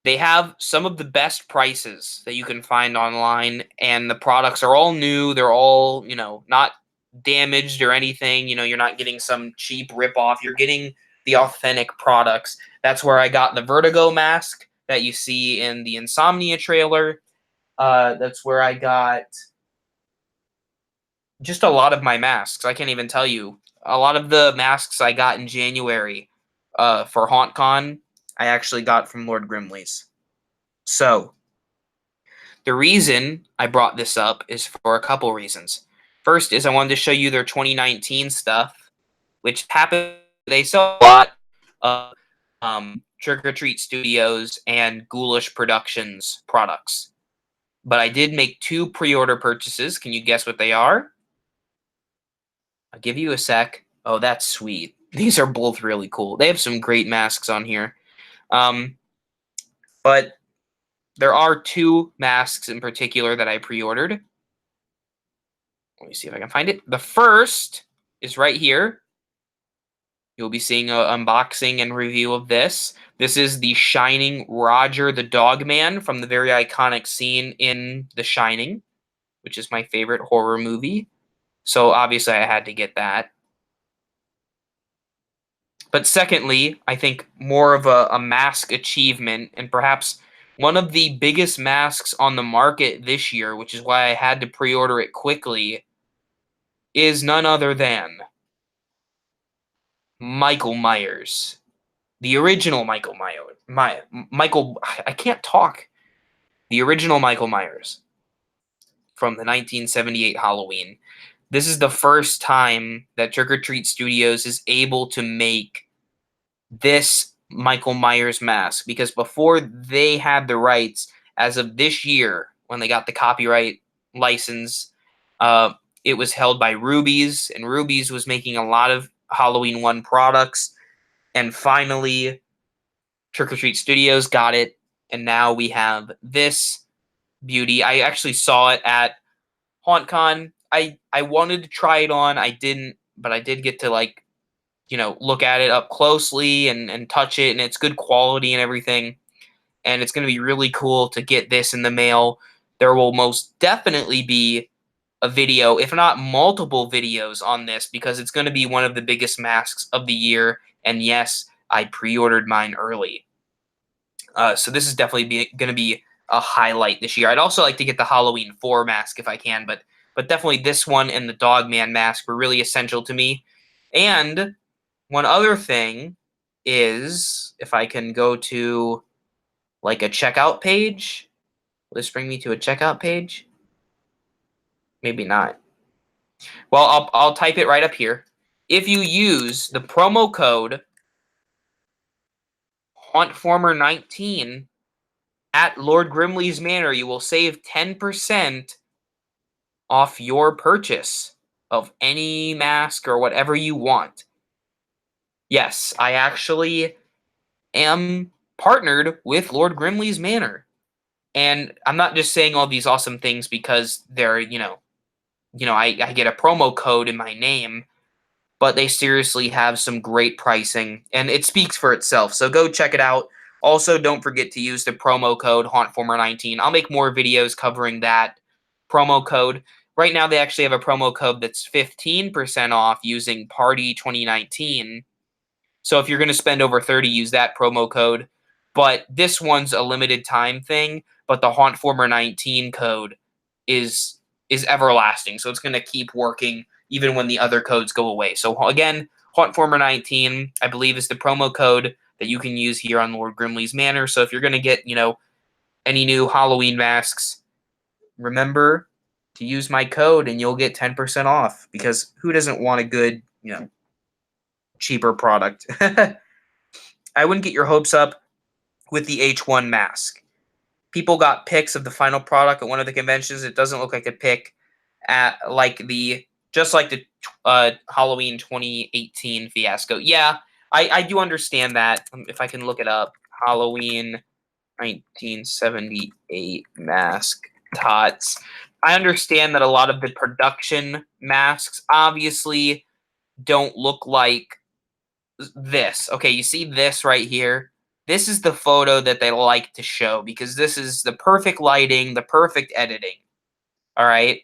they have some of the best prices that you can find online, and the products are all new. They're all, not damaged or anything. You're not getting some cheap ripoff. You're getting the authentic products. That's where I got the Vertigo mask that you see in the Insomnia trailer. That's where I got just a lot of my masks. I can't even tell you. A lot of the masks I got in January for HauntCon, I actually got from Lord Grimley's. So, the reason I brought this up is for a couple reasons. First is I wanted to show you their 2019 stuff, which happened. They sell a lot of Trick or Treat Studios and Ghoulish Productions products. But I did make two pre-order purchases. Can you guess what they are? I'll give you a sec. Oh, that's sweet. These are both really cool. They have some great masks on here. But there are two masks in particular that I pre-ordered. Let me see if I can find it. The first is right here. You'll be seeing an unboxing and review of this. This is the Shining Roger the Dogman from the very iconic scene in The Shining, which is my favorite horror movie. So obviously I had to get that. But secondly, I think more of a mask achievement and perhaps one of the biggest masks on the market this year, which is why I had to pre-order it quickly, is none other than Michael Myers. The original Michael Myers. Michael, I can't talk. The original Michael Myers from the 1978 Halloween. This is the first time that Trick or Treat Studios is able to make this Michael Myers mask, because before they had the rights, as of this year, when they got the copyright license, uh, it was held by Ruby's, and Ruby's was making a lot of Halloween 1 products. And finally, Trick or Treat Studios got it, and now we have this beauty. I actually saw it at HauntCon. I wanted to try it on. I didn't, but I did get to look at it up closely and touch it, and it's good quality and everything. And it's going to be really cool to get this in the mail. There will most definitely be a video, if not multiple videos on this, because it's going to be one of the biggest masks of the year. And yes, I pre-ordered mine early. So this is definitely going to be a highlight this year. I'd also like to get the Halloween 4 mask if I can, but definitely this one and the Dogman mask were really essential to me. And one other thing is, if I can go to like a checkout page, will this bring me to a checkout page? Maybe not. Well, I'll type it right up here. If you use the promo code hauntformer19 at Lord Grimley's Manor, you will save 10% off your purchase of any mask or whatever you want. Yes, I actually am partnered with Lord Grimley's Manor. And I'm not just saying all these awesome things because they're, I get a promo code in my name, but they seriously have some great pricing, and it speaks for itself. So go check it out. Also, don't forget to use the promo code hauntformer19. I'll make more videos covering that promo code. Right now, they actually have a promo code that's 15% off using Party 2019. So if you're going to spend over 30, use that promo code. But this one's a limited time thing, but the hauntformer19 code is everlasting. So it's going to keep working even when the other codes go away. So again, hauntformer19, I believe, is the promo code that you can use here on Lord Grimley's Manor. So if you're going to get, any new Halloween masks, remember to use my code and you'll get 10% off, because who doesn't want a good, cheaper product? I wouldn't get your hopes up with the H1 mask. People got pics of the final product at one of the conventions. It doesn't look like a pic at just like the Halloween 2018 fiasco. Yeah, I do understand that. If I can look it up, Halloween 1978 mask tots. I understand that a lot of the production masks obviously don't look like this. Okay, you see this right here? This is the photo that they like to show because this is the perfect lighting, the perfect editing. All right?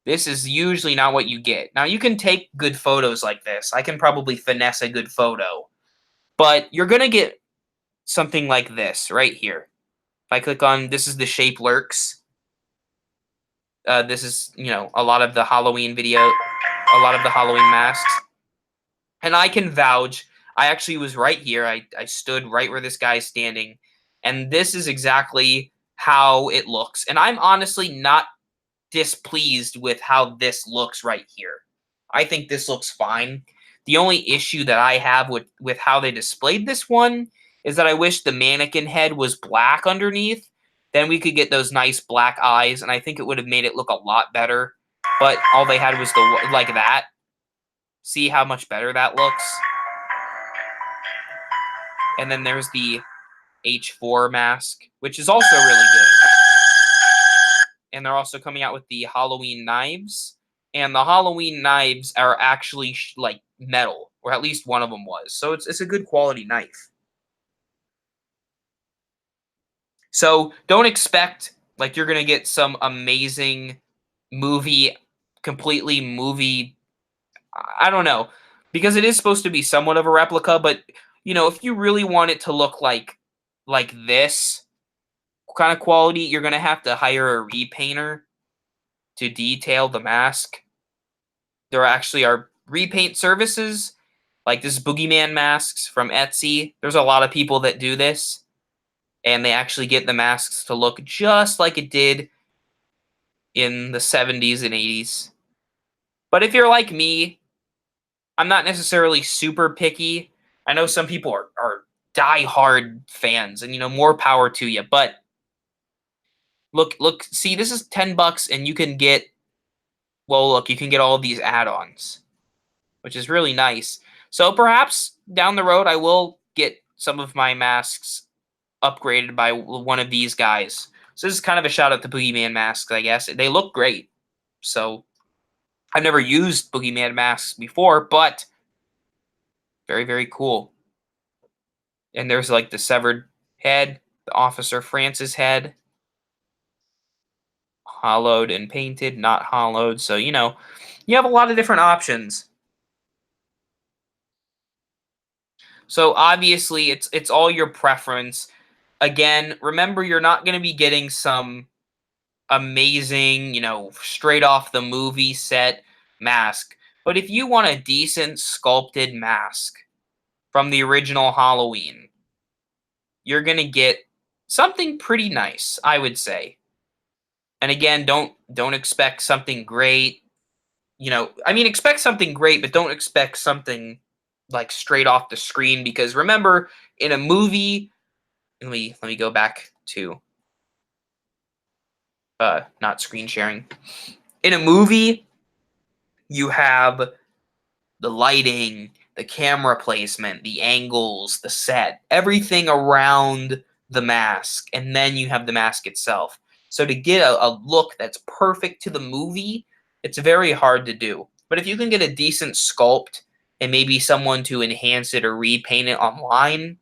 This is usually not what you get. Now, you can take good photos like this. I can probably finesse a good photo. But you're going to get something like this right here. If I click on, this is the shape lurks. This is, a lot of the Halloween masks. And I can vouch, I actually was right here. I stood right where this guy's standing. And this is exactly how it looks. And I'm honestly not displeased with how this looks right here. I think this looks fine. The only issue that I have with how they displayed this one is that I wish the mannequin head was black underneath. Then we could get those nice black eyes, and I think it would have made it look a lot better. But all they had was like that. See how much better that looks? And then there's the H4 mask, which is also really good. And they're also coming out with the Halloween knives. And the Halloween knives are actually like metal, or at least one of them was. So it's a good quality knife. So don't expect like you're going to get some amazing completely movie. I don't know, because it is supposed to be somewhat of a replica, but if you really want it to look like this kind of quality, you're going to have to hire a repainter to detail the mask. There actually are repaint services, like this Boogeyman masks from Etsy. There's a lot of people that do this, and they actually get the masks to look just like it did in the 70s and 80s. But if you're like me, I'm not necessarily super picky. I know some people are die-hard fans, and more power to you. But look, see, this is $10, and you can get, well, look, you can get all of these add-ons, which is really nice. So perhaps down the road, I will get some of my masks upgraded by one of these guys. So this is kind of a shout out to Boogeyman masks, I guess. They look great. So I've never used Boogeyman masks before, but very, very cool. And there's like the severed head, the Officer Francis head, hollowed and painted, not hollowed. So, you have a lot of different options. So obviously it's all your preference. Again, remember you're not going to be getting some amazing, straight off the movie set mask. But if you want a decent sculpted mask from the original Halloween, you're going to get something pretty nice, I would say. And again, don't expect something great. I mean, expect something great, but don't expect something like straight off the screen, because remember, in a movie, let me go back to not screen sharing. In a movie, you have the lighting, the camera placement, the angles, the set, everything around the mask, and then you have the mask itself. So to get a look that's perfect to the movie, it's very hard to do. But if you can get a decent sculpt and maybe someone to enhance it or repaint it online,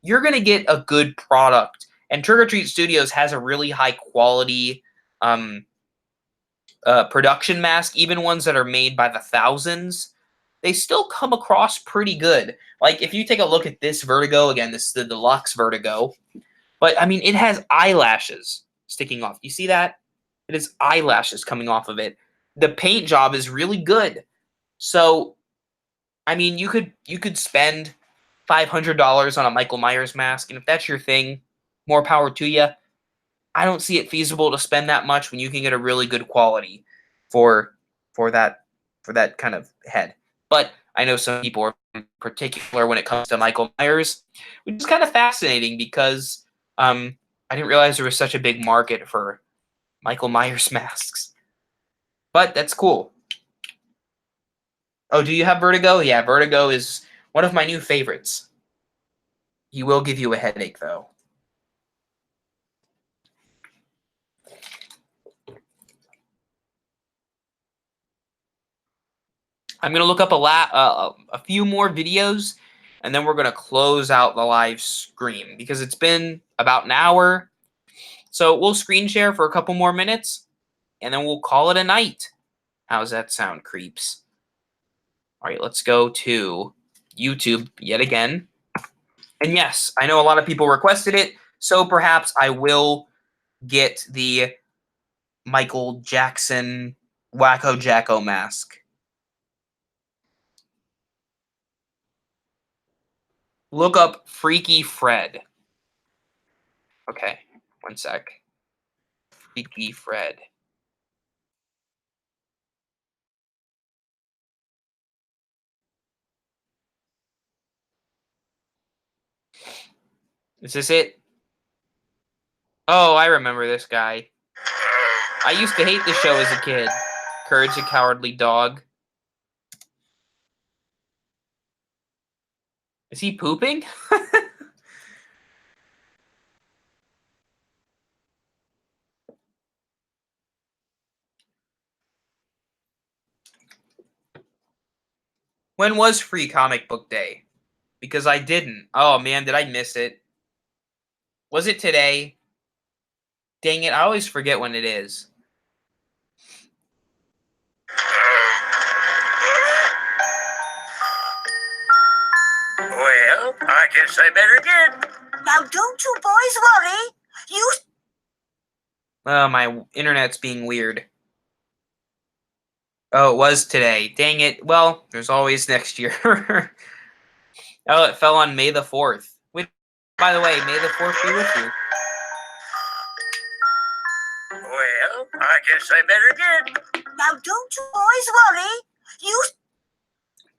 you're going to get a good product. And Trick or Treat Studios has a really high quality production mask, even ones that are made by the thousands. They still come across pretty good. Like, if you take a look at this Vertigo, again, this is the deluxe Vertigo, but I mean, it has eyelashes sticking off. You see that? It has eyelashes coming off of it. The paint job is really good. So, I mean, you could spend $500 on a Michael Myers mask, and if that's your thing, more power to you. I don't see it feasible to spend that much when you can get a really good quality for for that for that kind of head. But I know some people are particular when it comes to Michael Myers, which is kind of fascinating because I didn't realize there was such a big market for Michael Myers masks. But that's cool. Oh, do you have Vertigo? Yeah, Vertigo is one of my new favorites. He will give you a headache, though. I'm gonna look up a few more videos, and then we're gonna close out the live stream because it's been about an hour. So we'll screen share for a couple more minutes, and then we'll call it a night. How's that sound, creeps? All right, let's go to YouTube yet again. And yes, I know a lot of people requested it, so perhaps I will get the Michael Jackson Wacko Jacko mask. Look up Freaky Fred. Okay, one sec. Freaky Fred. Is this it? Oh, I remember this guy. I used to hate the show as a kid. Courage the Cowardly Dog. Is he pooping? When was Free Comic Book Day? Because I didn't. Oh man, did I miss it? Was it today? Dang it, I always forget when it is. Well, I guess I better get. Now, don't you boys worry. You. Oh, my internet's being weird. Oh, it was today. Dang it. Well, there's always next year. Oh, it fell on May the 4th. Which By the way, may the fourth be with you. Well, I guess I better get. Now, don't you boys worry. You.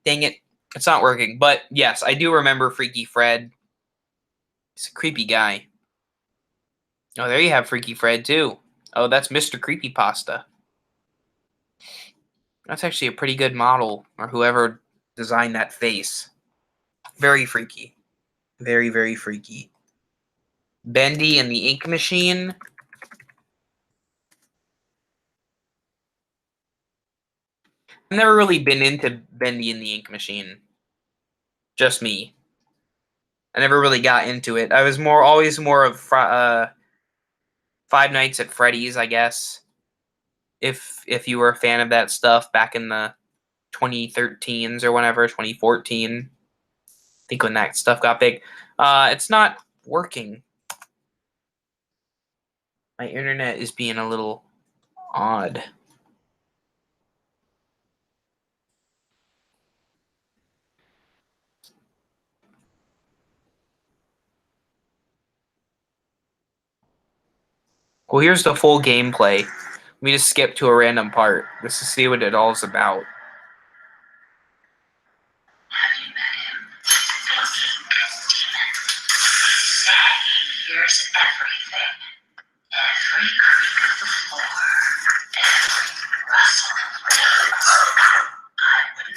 Dang it. It's not working. But yes, I do remember Freaky Fred. He's a creepy guy. Oh, there you have Freaky Fred, too. Oh, that's Mr. Creepypasta. That's actually a pretty good model, or whoever designed that face. Very freaky. Very, very freaky. Bendy and the Ink Machine. I've never really been into Bendy and the Ink Machine. Just me. I never really got into it. I was always more of Five Nights at Freddy's, I guess. If you were a fan of that stuff back in the 2013s or whenever, 2014. I think when that stuff got big. It's not working. My internet is being a little odd. Well, here's the full gameplay. Let me just skip to a random part just to see what it all's about. Have you met him? He hears everything. Every creak of the floor. Every rustle of leaves.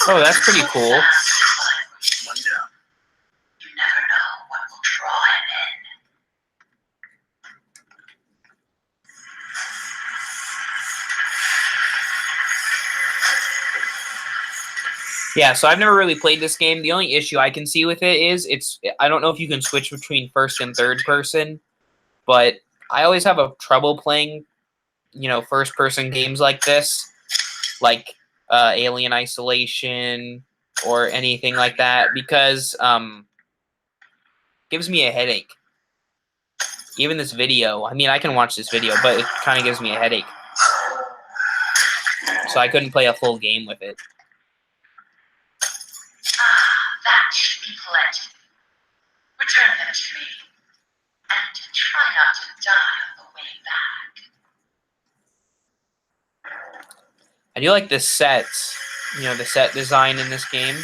Oh, that's pretty cool. You never know what will draw him in. Yeah, so I've never really played this game. The only issue I can see with it is I don't know if you can switch between first and third person, but I always have a trouble playing, first person games like this, like Alien Isolation or anything like that, because it gives me a headache. Even this video, I mean, I can watch this video, but it kind of gives me a headache. So I couldn't play a full game with it. That should be plenty. Return them to me. And try not to die on the way back. I do like the sets, the set design in this game.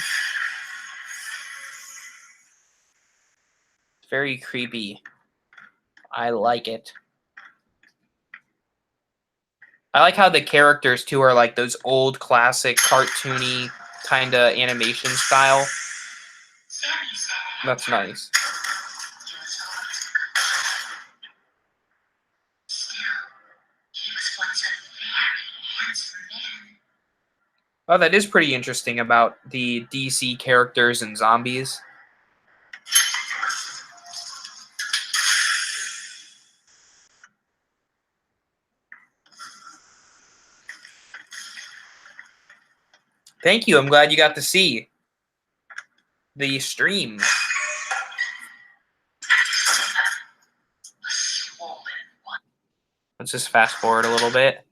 It's very creepy. I like it. I like how the characters, too, are like those old classic cartoony kind of animation style. That's nice. Oh, that is pretty interesting about the DC characters and zombies. Thank you. I'm glad you got to see the stream. Let's just fast forward a little bit.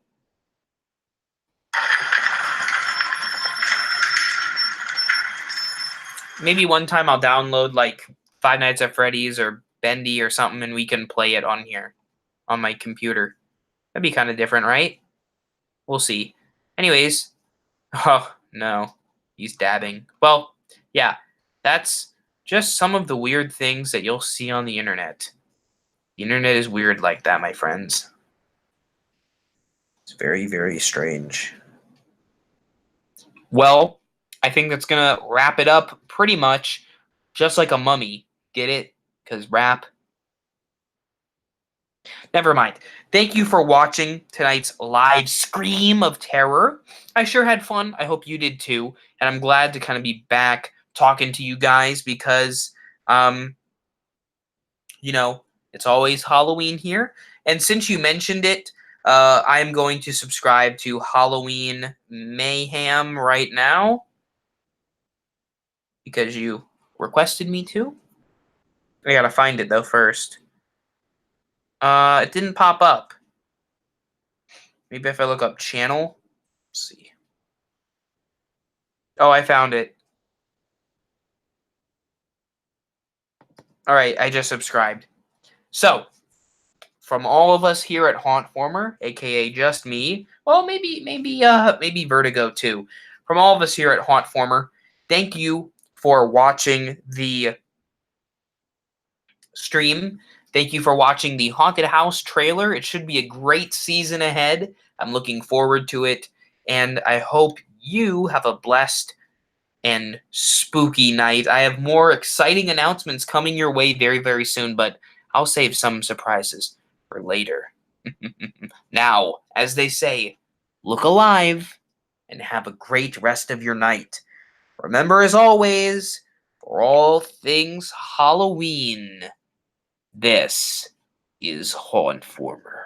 Maybe one time I'll download like Five Nights at Freddy's or Bendy or something and we can play it on here, on my computer. That'd be kind of different, right? We'll see. Anyways, oh, no. He's dabbing. Well, yeah, that's just some of the weird things that you'll see on the internet. The internet is weird like that, my friends. It's very, very strange. Well, I think that's going to wrap it up pretty much just like a mummy. Get it? Because rap. Never mind. Thank you for watching tonight's live scream of terror. I sure had fun. I hope you did too. And I'm glad to kind of be back talking to you guys because, it's always Halloween here. And since you mentioned it, I'm going to subscribe to Halloween Mayhem right now because you requested me to. I gotta find it though first. It didn't pop up. Maybe if I look up channel. Let's see. Oh, I found it. All right, I just subscribed. So, from all of us here at Hauntformer, aka just me, well, maybe Vertigo too. From all of us here at Hauntformer, thank you for watching the stream. Thank you for watching the Haunted House trailer. It should be a great season ahead. I'm looking forward to it, and I hope you have a blessed and spooky night. I have more exciting announcements coming your way very, very soon, but I'll save some surprises for later. Now, as they say, look alive and have a great rest of your night. Remember, as always, for all things Halloween, this is Hauntformer.